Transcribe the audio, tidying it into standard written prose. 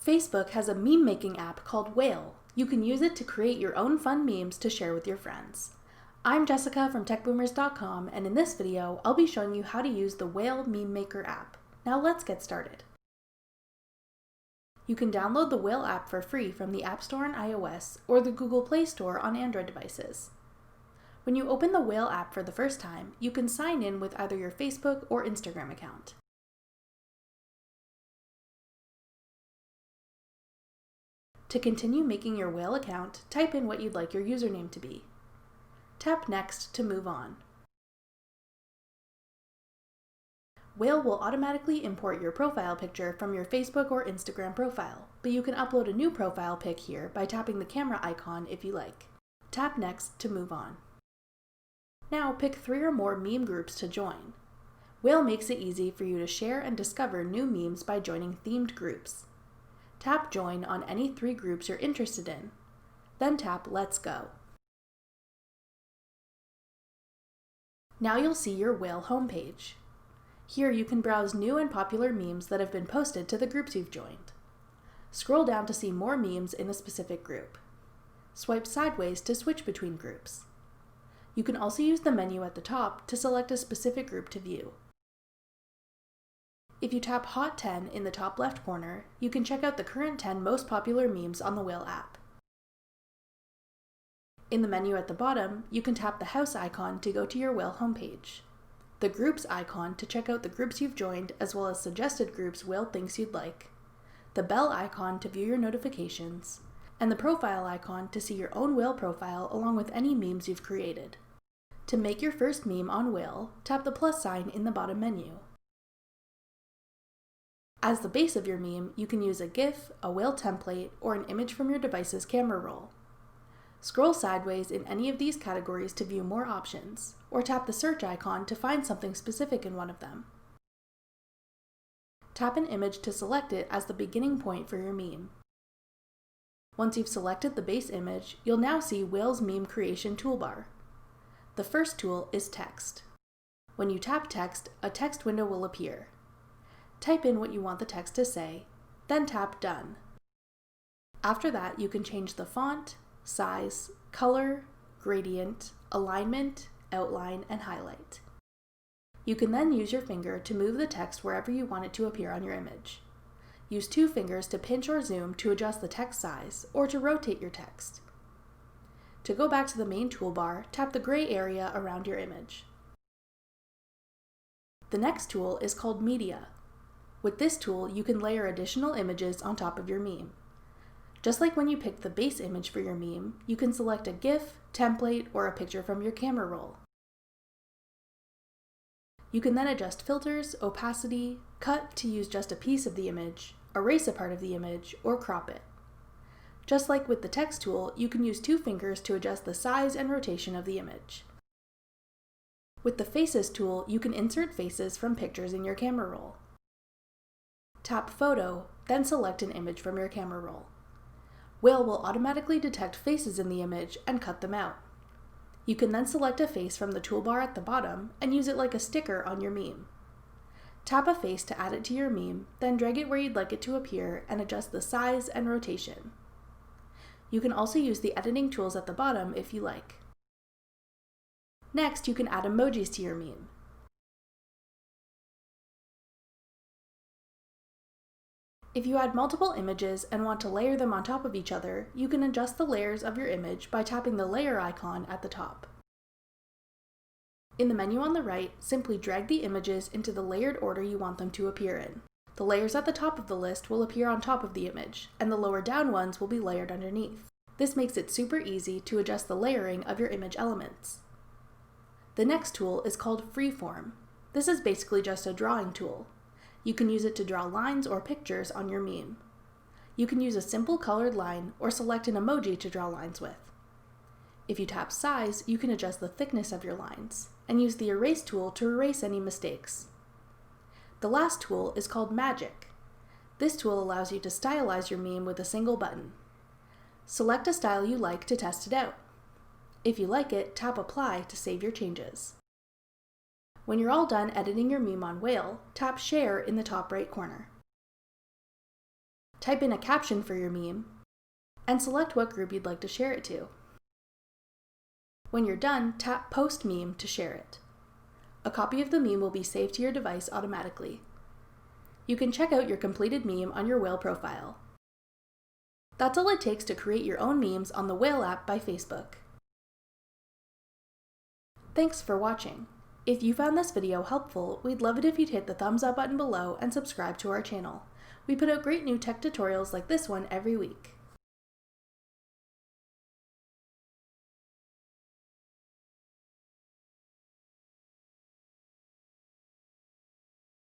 Facebook has a meme-making app called Whale. You can use it to create your own fun memes to share with your friends. I'm Jessica from techboomers.com, and in this video, I'll be showing you how to use the Whale Meme Maker app. Now let's get started. You can download the Whale app for free from the App Store on iOS or the Google Play Store on Android devices. When you open the Whale app for the first time, you can sign in with either your Facebook or Instagram account. To continue making your Whale account, type in what you'd like your username to be. Tap Next to move on. Whale will automatically import your profile picture from your Facebook or Instagram profile, but you can upload a new profile pic here by tapping the camera icon if you like. Tap Next to move on. Now pick 3 or more meme groups to join. Whale makes it easy for you to share and discover new memes by joining themed groups. Tap Join on any 3 groups you're interested in. Then tap Let's Go. Now you'll see your Whale homepage. Here you can browse new and popular memes that have been posted to the groups you've joined. Scroll down to see more memes in a specific group. Swipe sideways to switch between groups. You can also use the menu at the top to select a specific group to view. If you tap Hot 10 in the top left corner, you can check out the current 10 most popular memes on the Whale app. In the menu at the bottom, you can tap the house icon to go to your Whale homepage, the groups icon to check out the groups you've joined as well as suggested groups Whale thinks you'd like, the bell icon to view your notifications, and the profile icon to see your own Whale profile along with any memes you've created. To make your first meme on Whale, tap the plus sign in the bottom menu. As the base of your meme, you can use a GIF, a Whale template, or an image from your device's camera roll. Scroll sideways in any of these categories to view more options, or tap the search icon to find something specific in one of them. Tap an image to select it as the beginning point for your meme. Once you've selected the base image, you'll now see Whale's meme creation toolbar. The first tool is text. When you tap text, a text window will appear. Type in what you want the text to say, then tap Done. After that, you can change the font, size, color, gradient, alignment, outline, and highlight. You can then use your finger to move the text wherever you want it to appear on your image. Use 2 fingers to pinch or zoom to adjust the text size or to rotate your text. To go back to the main toolbar, tap the gray area around your image. The next tool is called Media. With this tool, you can layer additional images on top of your meme. Just like when you picked the base image for your meme, you can select a GIF, template, or a picture from your camera roll. You can then adjust filters, opacity, cut to use just a piece of the image, erase a part of the image, or crop it. Just like with the text tool, you can use 2 fingers to adjust the size and rotation of the image. With the Faces tool, you can insert faces from pictures in your camera roll. Tap Photo, then select an image from your camera roll. Whale will automatically detect faces in the image and cut them out. You can then select a face from the toolbar at the bottom and use it like a sticker on your meme. Tap a face to add it to your meme, then drag it where you'd like it to appear and adjust the size and rotation. You can also use the editing tools at the bottom if you like. Next, you can add emojis to your meme. If you add multiple images and want to layer them on top of each other, you can adjust the layers of your image by tapping the layer icon at the top. In the menu on the right, simply drag the images into the layered order you want them to appear in. The layers at the top of the list will appear on top of the image, and the lower down ones will be layered underneath. This makes it super easy to adjust the layering of your image elements. The next tool is called Freeform. This is basically just a drawing tool. You can use it to draw lines or pictures on your meme. You can use a simple colored line or select an emoji to draw lines with. If you tap Size, you can adjust the thickness of your lines and use the Erase tool to erase any mistakes. The last tool is called Magic. This tool allows you to stylize your meme with a single button. Select a style you like to test it out. If you like it, tap Apply to save your changes. When you're all done editing your meme on Whale, tap Share in the top right corner. Type in a caption for your meme, and select what group you'd like to share it to. When you're done, tap Post Meme to share it. A copy of the meme will be saved to your device automatically. You can check out your completed meme on your Whale profile. That's all it takes to create your own memes on the Whale app by Facebook. Thanks for watching. If you found this video helpful, we'd love it if you'd hit the thumbs up button below and subscribe to our channel. We put out great new tech tutorials like this one every week.